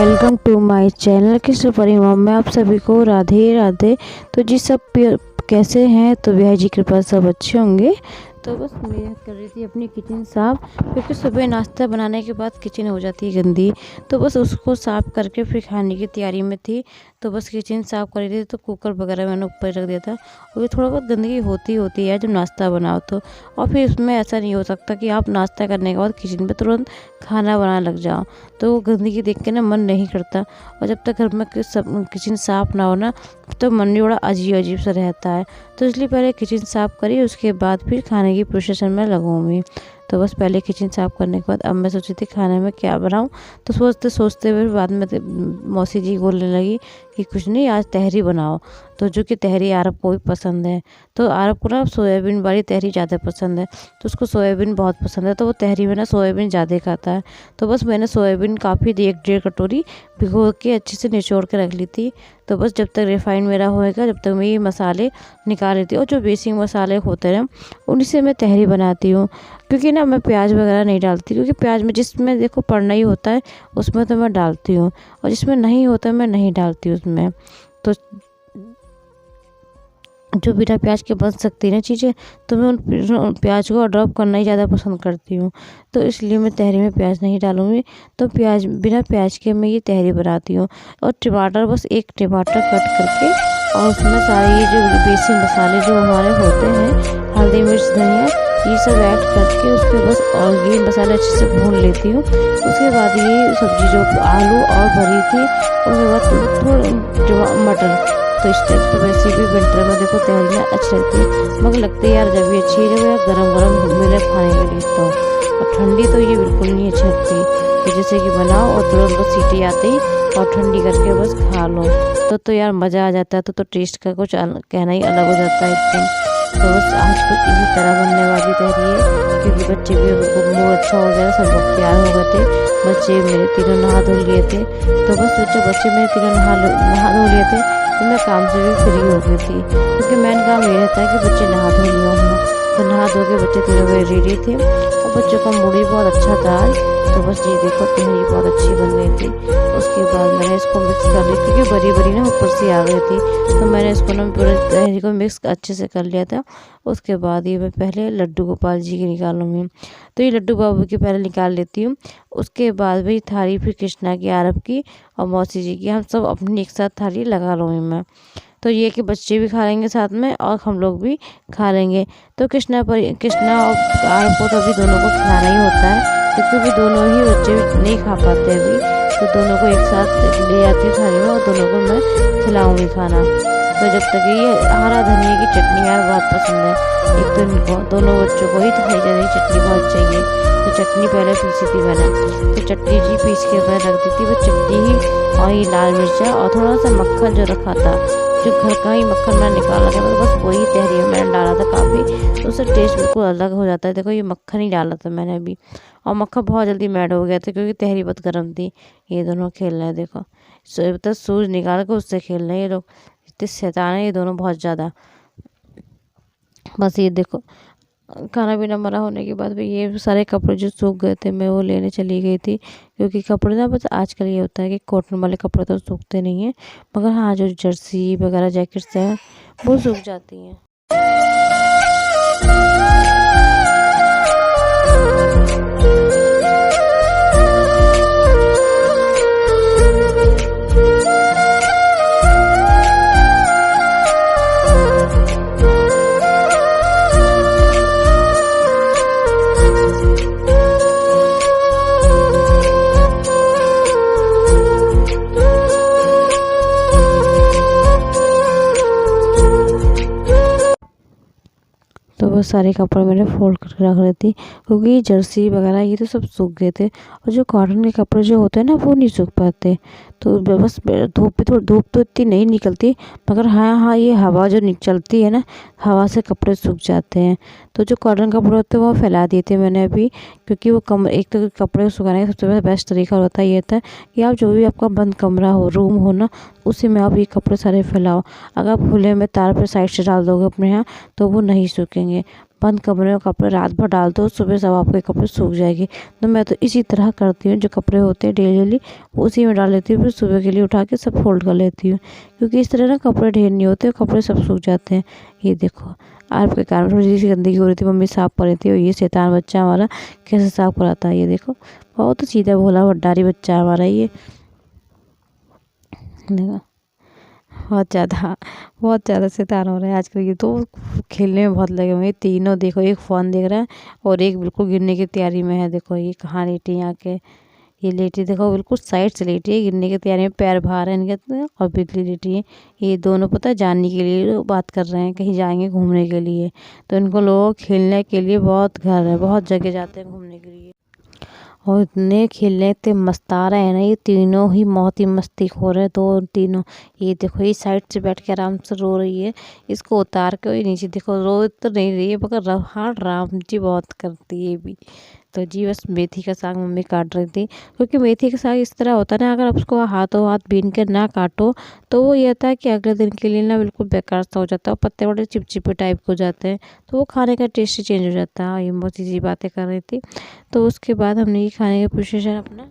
Welcome to my channel किशोर परिवार में आप सभी को राधे राधे। तो जी सब कैसे हैं? तो बिहारी जी की कृपा सब अच्छे होंगे। तो बस मैं कर रही थी अपनी किचन साफ़, क्योंकि सुबह नाश्ता बनाने के बाद किचन हो जाती है गंदी। तो बस उसको साफ़ करके फिर खाने की तैयारी में थी। तो बस किचन साफ़ कर रही थी तो कुकर वगैरह मैंने ऊपर रख दिया था। और ये थोड़ा बहुत गंदगी होती है जब नाश्ता बनाओ तो। और फिर उसमें ऐसा नहीं हो सकता कि आप नाश्ता करने के बाद किचन में तुरंत खाना बनाने लग जाओ, तो वो गंदगी देख के ना मन नहीं करता। और जब तक घर में किचन साफ़ ना हो ना, तो मन भी बड़ा अजीब अजीब सा रहता है। तो इसलिए पहले किचन साफ़ करिए, उसके बाद फिर खाने की प्रोसेसन में लगूंगी। तो बस पहले किचन साफ़ करने के बाद अब मैं सोची थी खाने में क्या बनाऊं। तो सोचते सोचते हुए बाद में मौसी जी बोलने लगी कि कुछ नहीं, आज तहरी बनाओ। तो जो कि तहरी आरब को भी पसंद है। तो आरब को ना सोयाबीन वाली तहरी ज़्यादा पसंद है, तो उसको सोयाबीन बहुत पसंद है। तो वो तहरी में ना सोयाबीन ज़्यादा खाता है। तो बस मैंने सोयाबीन काफ़ी 1-1.5 कटोरी भिगो के अच्छे से निचोड़ के रख ली थी। तो बस जब तक रिफाइंड मेरा होएगा, जब तक मैं ये मसाले निकाल लेती हूँ। और जो बेसिक मसाले होते हैं उन्हीं से मैं तहरी बनाती हूँ, क्योंकि ना मैं प्याज वगैरह नहीं डालती, क्योंकि प्याज में जिसमें देखो पड़ना ही होता है उसमें तो मैं डालती हूँ, और जिसमें नहीं होता मैं नहीं डालती उसमें। तो जो बिना प्याज के बन सकती है ना चीज़ें, तो मैं उन प्याज को अडॉप्ट करना ही ज़्यादा पसंद करती हूँ। तो इसलिए मैं तहरी में प्याज नहीं डालूँगी। तो बिना प्याज के मैं ये तहरी बनाती हूँ। और टमाटर, बस एक टमाटर कट करके, और उसमें सारे ये जो बेसिक मसाले जो हमारे होते हैं, हल्दी मिर्च धनिया, ये सब ऐड करके उसके बस और ये मसाले अच्छे से भून लेती हूँ। उसके बाद ये सब्ज़ी जो आलू और भरी थी, उसके बाद थोड़ा मटर। तो इस टाइप तो वैसे भी विंटर में देखो तहरी ना अच्छी लगती है, मगर लगती है यार जब भी अच्छी है जब यार गरम गरम मिले खाने के लिए। तो और ठंडी तो ये बिल्कुल नहीं अच्छी लगती। तो जैसे कि बनाओ और तुरंत बस सीटी आते ही और ठंडी करके बस खा लो, तो यार मज़ा आ जाता है। तो टेस्ट का कुछ कहना ही अलग हो जाता है एकदम। तो बस आज कुछ इसी तरह बनने वाली तहरी है, क्योंकि बच्चे भी मूड अच्छा हो गया, सब लोग तैयार हो गए थे। बच्चे मेरे तीनों नहा धो लिए थे। तो बस सोचो बच्चे मेरे तीनों नहा धो लिए थे, तो मैं काम से भी फ्री हो गई थी, क्योंकि मेन काम ये रहता है कि बच्चे नहा धो लिए हों। तो नहा धो के बच्चे तीनों बजे रेडी थे, और बच्चों का मूड भी बहुत अच्छा था आज। तो बस ये देखो तहरी बहुत अच्छी बन गई थी। उसके बाद मैंने इसको मिक्स कर ली, क्योंकि बड़ी बड़ी ना ऊपर से आ गई थी। तो मैंने इसको ना पूरे तहरी को मिक्स अच्छे से कर लिया था। उसके बाद ये मैं पहले लड्डू गोपाल जी की निकालूंगी। तो ये लड्डू बाबू की पहले निकाल लेती हूँ। उसके बाद वही थाली फिर कृष्णा की, आरब की और मौसी जी की, हम सब अपनी एक साथ थाली लगा लूँगी मैं। तो ये कि बच्चे भी खा लेंगे साथ में और हम लोग भी खा लेंगे। तो कृष्णा और आरब को तो अभी दोनों को खिलाना ही होता है, क्योंकि अभी दोनों ही बच्चे नहीं खा पाते अभी। तो दोनों को एक साथ ले आती हूँ थाली में, और दोनों को मैं खिलाऊंगी खाना। तो जब तक ये हरा धनिया की चटनी यार बहुत पसंद है, एक तो इनको दोनों बच्चों को ही हरी धनिया की चटनी बहुत चाहिए। तो चटनी पहले पीसी थी मैंने, तो चटनी जी पीस के मैं रख दी थी। वो चटनी ही और ये लाल मिर्चा और थोड़ा सा मक्खन जो रखा था, जो घर का ही मक्खन मैंने निकाला था, तो बस वही तहरी में मैंने डाला था काफ़ी। तो उससे टेस्ट बिल्कुल अलग हो जाता है। देखो ये मक्खन ही डाला था मैंने अभी, और मक्खन बहुत जल्दी मैड हो गया था, क्योंकि तहरी बहुत गर्म थी। ये दोनों खेल रहे हैं, देखो तो सूज निकाल के उससे खेल रहे हैं ये लोग। इतने शैतान है ये दोनों बहुत ज़्यादा। बस ये देखो खाना पीना मना होने के बाद भी ये सारे कपड़े जो सूख गए थे मैं वो लेने चली गई थी, क्योंकि कपड़े ना बस आजकल ये होता है कि कॉटन वाले कपड़े तो सूखते नहीं हैं, मगर हाँ जो जर्सी वगैरह जैकेट्स हैं वो सूख जाती हैं। तो वो सारे कपड़े मैंने फोल्ड करके रख रही थी, क्योंकि ये जर्सी वगैरह ये तो सब सूख गए थे, और जो कॉटन के कपड़े जो होते हैं ना वो नहीं सूख पाते। तो बस धूप तो इतनी नहीं निकलती, मगर हाँ ये हवा जो चलती है ना, हवा से कपड़े सूख जाते हैं। तो जो कॉटन कपड़े होते हैं वो फैला दिए थे मैंने अभी, क्योंकि वो एक तो कपड़े सुखाने का सबसे बेस्ट तरीका होता है ये था कि आप जो भी आपका बंद कमरा हो, रूम हो ना, उसी में आप ये कपड़े सारे फैलाओ। अगर आप खुले में तार पर साइड से डाल दोगे अपने यहाँ, तो वो नहीं सूखेंगे। बंद कमरे में कपड़े रात भर डाल दो, सुबह सब आपके कपड़े सूख जाएंगे। तो मैं तो इसी तरह करती हूँ, जो कपड़े होते हैं डेली वो उसी में डाल लेती हूँ, फिर सुबह के लिए उठा के सब फोल्ड कर लेती हूँ, क्योंकि इस तरह ना कपड़े ढेर नहीं होते, कपड़े सब सूख जाते हैं। ये देखो आपके कारण थोड़ी सी गंदगी हो रही थी, मम्मी साफ़ कर रही थी, और ये शैतान बच्चा हमारा कैसे साफ़ कराता है। ये देखो बहुत सीधा भोला भड्डारी बच्चा है हमारा ये। देखो बहुत ज़्यादा शैतान हो रहा है आजकल। ये तो खेलने में बहुत लगे हुए हैं तीनों। देखो एक फ़ोन देख रहा है और एक बिल्कुल गिरने की तैयारी में है। देखो ये कहाँ लेटी है आके, ये लेटी देखो बिल्कुल साइड से लेटी है, गिरने की तैयारी में, पैर बाहर है इनके तो, और बिल्कुल लेटी है। ये दोनों पता है जानने के लिए बात कर रहे हैं, कहीं जाएंगे घूमने के लिए। तो इनको लोग खेलने के लिए बहुत घर है, बहुत जगह जाते हैं घूमने के लिए, और इतने खेलने इतने मस्तारा है ना, ये तीनों ही बहुत ही मस्तीखोर है दो तीनों। ये देखो ये साइड से बैठ के आराम से रो रही है, इसको उतार के ये नीचे देखो, रो तो नहीं रही है मगर हाँ राम जी बहुत करती है ये भी। तो जी बस मेथी का साग मम्मी काट रही थी, क्योंकि मेथी का साग इस तरह होता है ना, अगर आप उसको हाथों हाथ बीन के ना काटो तो वो ये होता है कि अगले दिन के लिए ना बिल्कुल बेकार सा हो जाता है, और पत्ते बड़े चिपचिपे टाइप के हो जाते हैं, तो वो खाने का टेस्ट ही चेंज हो जाता है। ये बहुत सी बातें कर रही थी। तो उसके बाद हमने ये खाने का प्रोसीजर अपना,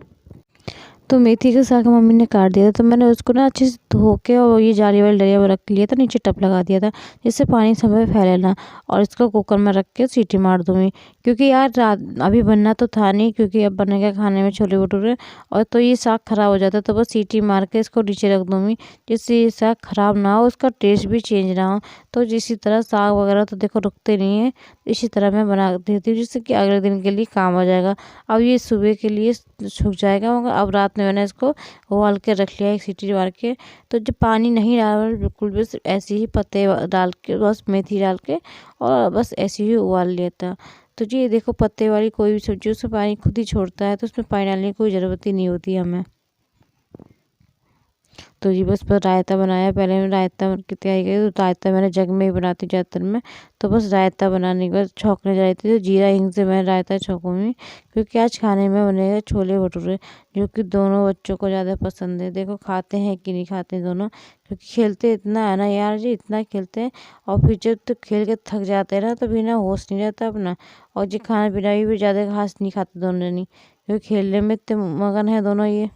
तो मेथी का साग मम्मी ने काट दिया था, तो मैंने उसको ना अच्छे से धो के और ये जाली वाली डलिया में रख लिया था, नीचे टप लगा दिया था जिससे पानी समय फैले ना, और इसको कुकर में रख के सीटी मार दूँगी, क्योंकि यार रात अभी बनना तो था नहीं, क्योंकि अब बनेगा खाने में छोले भटूरे, और तो ये साग ख़राब हो जाता, तो बस सीटी मार के इसको नीचे रख दूँगी, जिससे ये साग ख़राब ना हो, उसका टेस्ट भी चेंज ना हो। तो इसी तरह साग वगैरह तो देखो रुकते नहीं है, इसी तरह मैं बना देती हूँ, जिससे कि अगले दिन के लिए काम हो जाएगा। अब ये सुबह के लिए सूख जाएगा, मगर अब रात में मैंने इसको उबाल के रख लिया एक सीटी मार के। तो जब पानी नहीं डाला बिल्कुल भी, सिर्फ ऐसे ही पत्ते डाल के बस मेथी डाल के और बस ऐसे ही उबाल लिया था। तो जी ये देखो पत्ते वाली कोई भी सब्जी उसमें पानी खुद ही छोड़ता है, तो उसमें पानी डालने की कोई ज़रूरत ही नहीं होती हमें। तो जी बस रायता बनाया, पहले मैं रायता की तैयारी करी, तो रायता मैंने जग में ही बनाती ज़्यादातर मैं। तो बस रायता बनाने के बाद छौंकने जा रही थी, तो जीरा हिंग से मैं रायता छौंकूँगी, क्योंकि आज खाने में बनेगा छोले भटूरे, जो कि दोनों बच्चों को ज़्यादा पसंद है। देखो खाते हैं कि नहीं खाते हैं दोनों, क्योंकि खेलते इतना है ना यार जी, इतना खेलते हैं, और फिर जब तो खेल के थक जाते हैं ना, तो बिना होश नहीं रहता अपना, और जी खाना पीना भी ज़्यादा खास नहीं खाते दोनों नहीं, क्योंकि खेलने में इतने मगन है दोनों ये।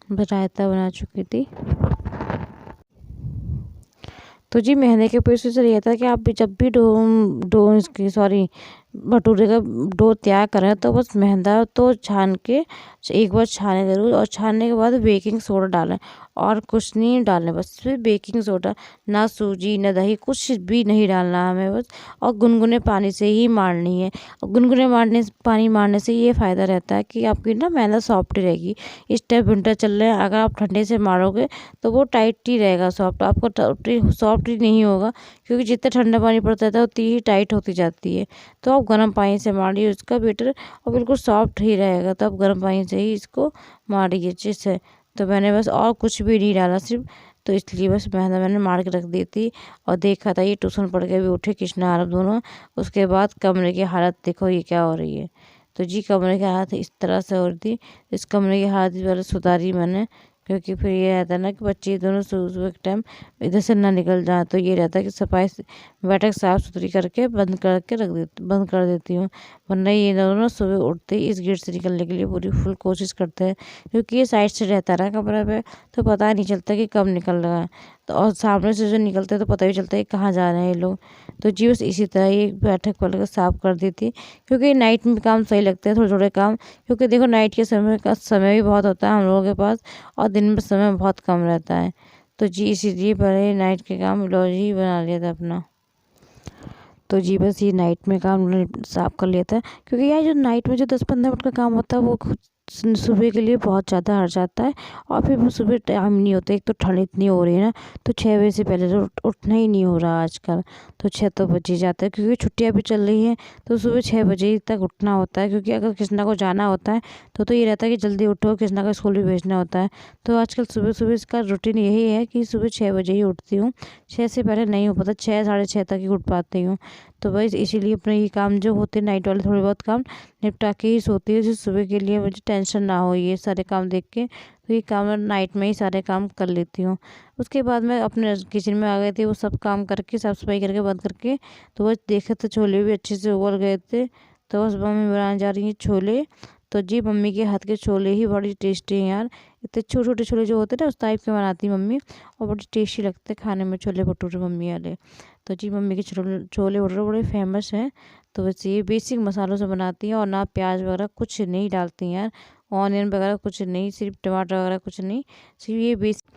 बस रायता बना चुकी थी। तो जी मैंने के प्रोसीजर ये था कि आप भी जब भी डो डो इसकी सॉरी भटूरे का डो तैयार करें, तो बस मैदा तो छान के एक बार छाने ज़रूर, और छानने के बाद बेकिंग सोडा डालें, और कुछ नहीं डालना, बस सिर्फ बेकिंग सोडा, ना सूजी ना दही, कुछ भी नहीं डालना हमें बस, और गुनगुने पानी से ही मारनी है। और गुनगुने पानी मारने से ये फ़ायदा रहता है कि आपकी ना मैदा सॉफ्ट रहेगी। इस टाइम विंटर चल रहे हैं, अगर आप ठंडे से मारोगे तो वो टाइट ही रहेगा, सॉफ्ट आपको सॉफ्ट ही नहीं होगा, क्योंकि जितना ठंडा पानी पड़ता है उतनी ही टाइट होती जाती है। तो आप गर्म पानी से मारिए उसका बेटर, और बिल्कुल सॉफ्ट ही रहेगा, तो आप गर्म पानी से ही इसको मारिए अच्छे से। तो मैंने बस और कुछ भी नहीं डाला सिर्फ, तो इसलिए बस मैंने मार के रख दी थी, और देखा था ये ट्यूशन पढ़ के भी उठे कृष्णा आरव दोनों। उसके बाद कमरे की हालत देखो ये क्या हो रही है। तो जी कमरे की हालत इस तरह से हो रही थी, इस कमरे की हालत पहले सुधारी मैंने, क्योंकि फिर ये रहता है ना कि बच्चे दोनों सुबह सुबह के टाइम इधर से ना निकल जाए, तो ये रहता है कि सफाई बैठक साफ़ सुथरी करके बंद कर देती हूँ, वरना ये दोनों सुबह उठते ही इस गेट से निकलने के लिए पूरी फुल कोशिश करते हैं, क्योंकि ये साइड से रहता है ना कमरे पे, तो पता नहीं चलता कि कब निकल रहा है। तो और सामने से जो निकलते हैं तो पता भी चलता है कि कहाँ जा रहे हैं ये लोग। तो जी बस इसी तरह ये बैठक पलट साफ़ कर दी थी, क्योंकि नाइट में काम सही लगते हैं थोड़े थोड़े काम, क्योंकि देखो नाइट के समय का समय भी बहुत होता है हम लोगों के पास, और दिन में समय बहुत कम रहता है। तो जी इसीलिए पहले नाइट के काम लॉज ही बना लिया था अपना। तो जी बस ये नाइट में काम साफ कर लिया था, क्योंकि यार जो नाइट में जो 10-15 मिनट का काम होता है वो सुबह के लिए बहुत ज़्यादा हट जाता है, और फिर वो सुबह टाइम नहीं होता। एक तो ठंड इतनी हो रही है ना, तो 6 बजे से पहले तो उठना ही नहीं हो रहा आजकल, तो 6 तो बज ही जाता है, क्योंकि छुट्टियाँ भी चल रही हैं, तो सुबह 6 बजे ही तक उठना होता है, क्योंकि अगर कृष्णा को जाना होता है तो ये रहता है कि जल्दी उठो, कृष्णा को स्कूल भी भेजना होता है। तो आजकल सुबह सुबह इसका रूटीन यही है कि सुबह 6 बजे ही उठती हूँ, 6 से पहले नहीं हो पाता, 6 साढ़े 6 तक ही उठ पाती हूँ। तो बस इसीलिए अपने ये काम जो होते हैं नाइट वाले थोड़े बहुत काम निपटा के ही सोती हूँ, जो सुबह के लिए मुझे टेंशन ना हो ये सारे काम देख के। तो ये काम मैं नाइट में ही सारे काम कर लेती हूँ। उसके बाद मैं अपने किचन में आ गई थी, वो सब काम करके साफ़ सफाई करके बंद करके। तो बस देखे तो छोले भी अच्छे से उबल गए थे। तो बस मम्मी बनाने जा रही है छोले। तो जी मम्मी के हाथ के छोले ही बड़ी टेस्टी हैं यार। इतने छोटे छोटे छोले जो होते हैं ना उस टाइप के बनाती है मम्मी, और बड़ी टेस्टी लगते हैं खाने में छोले भटूरे मम्मी वाले। तो जी मम्मी के छोले छोले भटूरे बड़े फेमस हैं। तो बस ये बेसिक मसालों से बनाती हैं, और ना प्याज वगैरह कुछ नहीं डालती हैं यार, ऑनियन वगैरह कुछ नहीं, सिर्फ टमाटर वगैरह कुछ नहीं, सिर्फ ये बेसिक।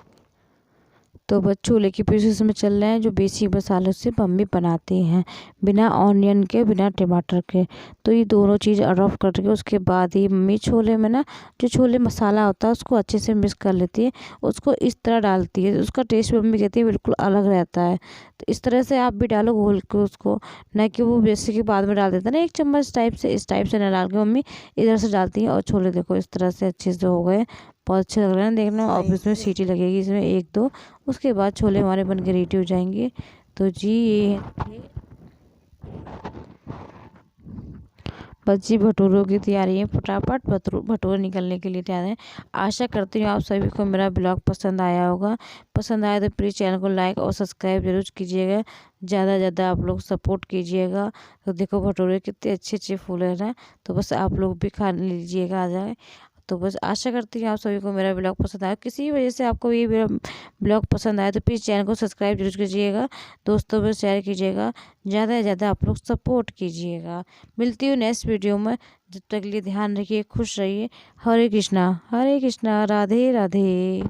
तो बस छोले की प्रोसेस में चल रहे हैं, जो बेसिक मसालों से मम्मी बनाती हैं, बिना ऑनियन के बिना टमाटर के। तो ये दोनों चीज़ अडॉप्ट करके उसके बाद ही मम्मी छोले में ना जो छोले मसाला होता है उसको अच्छे से मिक्स कर लेती है, उसको इस तरह डालती है, उसका टेस्ट मम्मी कहती है बिल्कुल अलग रहता है। तो इस तरह से आप भी डालो घोल के उसको, ना कि वो जैसे कि बाद में डाल देता है ना एक चम्मच टाइप से, इस टाइप से ना डाल के मम्मी इधर से डालती हैं। और छोले देखो इस तरह से अच्छे से हो गए, बहुत अच्छे लग रहे हैं देखने में। अब इसमें सीटी लगेगी इसमें एक दो, उसके बाद छोले हमारे बन के रेडी हो जाएंगे। तो जी ये थे बस जी भटूरों की तैयारी है, फटाफट भटूरे निकलने के लिए तैयार हैं। आशा करती हूँ आप सभी को मेरा ब्लॉग पसंद आया होगा। पसंद आया तो प्लीज़ चैनल को लाइक और सब्सक्राइब जरूर कीजिएगा, ज़्यादा से ज़्यादा आप लोग सपोर्ट कीजिएगा। तो देखो भटूरे कितने अच्छे अच्छे फूल हैं ना, तो बस आप लोग भी खा लीजिएगा आ जाए। तो बस आशा करती हूँ आप सभी को मेरा ब्लॉग पसंद आया। किसी वजह से आपको ये मेरा ब्लॉग पसंद आया तो प्लीज़ चैनल को सब्सक्राइब जरूर कीजिएगा, दोस्तों में शेयर कीजिएगा, ज़्यादा से ज़्यादा आप लोग सपोर्ट कीजिएगा। मिलती हूँ नेक्स्ट वीडियो में, जब तक के लिए ध्यान रखिए, खुश रहिए। हरे कृष्णा राधे राधे।